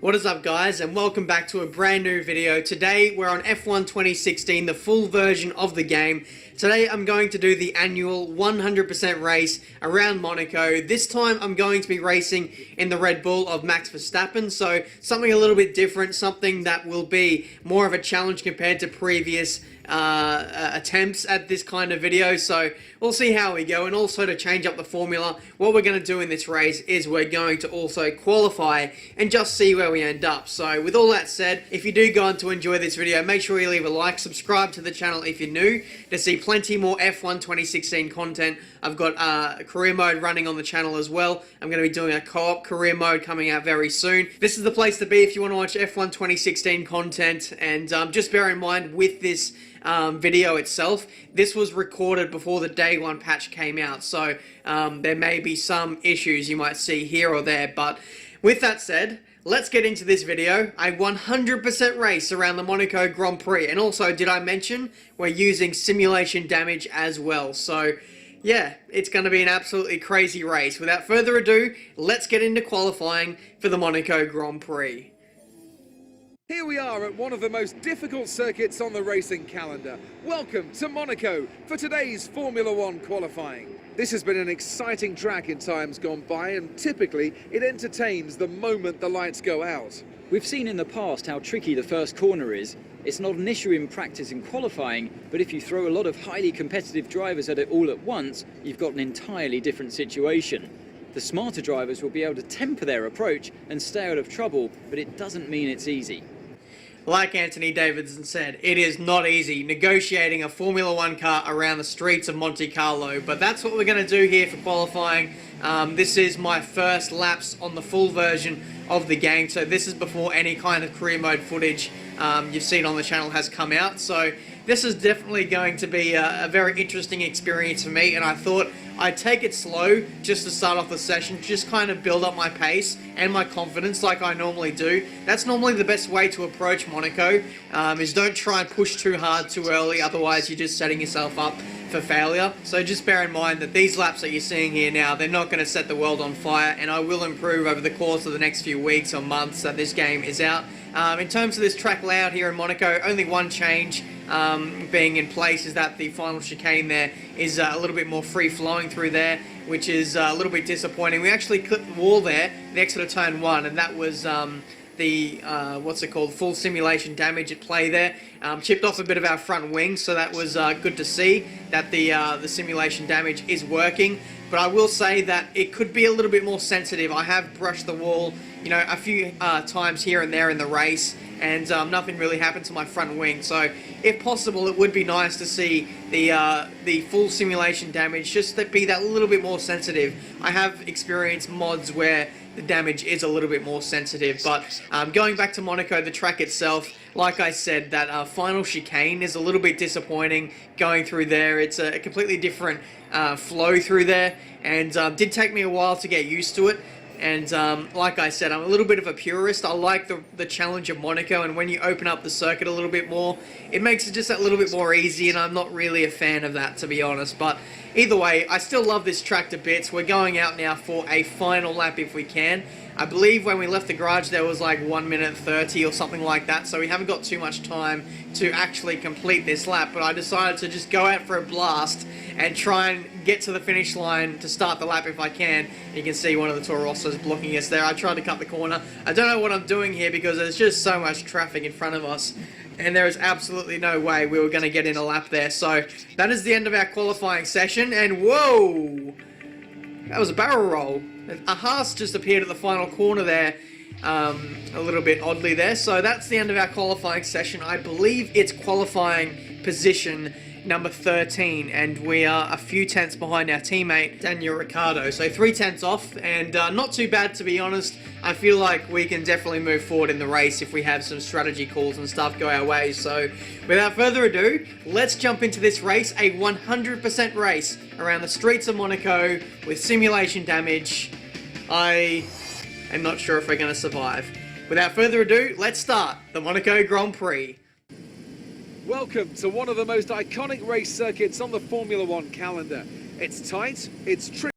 What is up, guys, and welcome back to a brand new video. Today we're on F1 2016, the full version of the game. Today I'm going to do the annual 100% race around Monaco. This time I'm going to be racing in the Red Bull of Max Verstappen, so something a little bit different, something that will be more of a challenge compared to previous attempts at this kind of video. So we'll see how we go. And also, to change up the formula, what we're going to do in this race is we're going to also qualify and just see where we end up. So with all that said, if you do go on to enjoy this video, make sure you leave a like, subscribe to the channel if you're new to see plenty more F1 2016 content. I've got a career mode running on the channel as well. I'm going to be doing a co-op career mode coming out very soon. This is the place to be if you want to watch F1 2016 content. And just bear in mind with this video itself, this was recorded before the day one patch came out, so there may be some issues you might see here or there. But with that said, let's get into this video. A 100% race around the Monaco Grand Prix. And also, did I mention we're using simulation damage as well? So yeah, it's going to be an absolutely crazy race. Without further ado, let's get into qualifying for the Monaco Grand Prix. Here we are at one of the most difficult circuits on the racing calendar. Welcome to Monaco for today's Formula One qualifying. This has been an exciting track in times gone by, and typically it entertains the moment the lights go out. We've seen in the past how tricky the first corner is. It's not an issue in practice in qualifying, but if you throw a lot of highly competitive drivers at it all at once, you've got an entirely different situation. The smarter drivers will be able to temper their approach and stay out of trouble, but it doesn't mean it's easy. Like Anthony Davidson said, it is not easy negotiating a Formula One car around the streets of Monte Carlo, but that's what we're going to do here for qualifying. This is my first laps on the full version of the game, so this is before any kind of career mode footage you've seen on the channel has come out. So this is definitely going to be a very interesting experience for me, and I thought I'd take it slow just to start off the session, just kind of build up my pace and my confidence like I normally do. That's normally the best way to approach Monaco, is don't try and push too hard too early, otherwise you're just setting yourself up for failure. So just bear in mind that these laps that you're seeing here now, they're not going to set the world on fire, and I will improve over the course of the next few weeks or months that this game is out. In terms of this track layout here in Monaco, only one change being in place is that the final chicane there is a little bit more free-flowing through there, which is a little bit disappointing. We actually clipped the wall there, the exit of turn 1, and that was the what's it called, full simulation damage at play there. Chipped off a bit of our front wing, so that was good to see that the simulation damage is working. But I will say that it could be a little bit more sensitive. I have brushed the wall, you know, a few times here and there in the race, and nothing really happened to my front wing. So if possible, it would be nice to see the full simulation damage just to be that little bit more sensitive. I have experienced mods where the damage is a little bit more sensitive. But going back to Monaco, the track itself, like I said, that final chicane is a little bit disappointing going through there. It's a completely different flow through there, and did take me a while to get used to it. And like I said, I'm a little bit of a purist. I like the challenge of Monaco, and when you open up the circuit a little bit more, it makes it just that little bit more easy, and I'm not really a fan of that, to be honest. But either way, I still love this track to bits. We're going out now for a final lap if we can. I believe when we left the garage there was like 1 minute 30 or something like that, so we haven't got too much time to actually complete this lap, but I decided to just go out for a blast and try and get to the finish line to start the lap if I can. You can see one of the Toro Rossos blocking us there. I tried to cut the corner. I don't know what I'm doing here because there's just so much traffic in front of us, and there is absolutely no way we were going to get in a lap there. So that is the end of our qualifying session, and whoa! That was a barrel roll. A Haas just appeared at the final corner there, a little bit oddly there. So that's the end of our qualifying session. I believe it's qualifying position number 13, and we are a few tenths behind our teammate Daniel Ricciardo. So 3 tenths off, and not too bad, to be honest. I feel like we can definitely move forward in the race if we have some strategy calls and stuff go our way. So without further ado, let's jump into this race, a 100% race around the streets of Monaco with simulation damage. I am not sure if we're going to survive. Without further ado, let's start the Monaco Grand Prix. Welcome to one of the most iconic race circuits on the Formula One calendar. It's tight, it's tricky.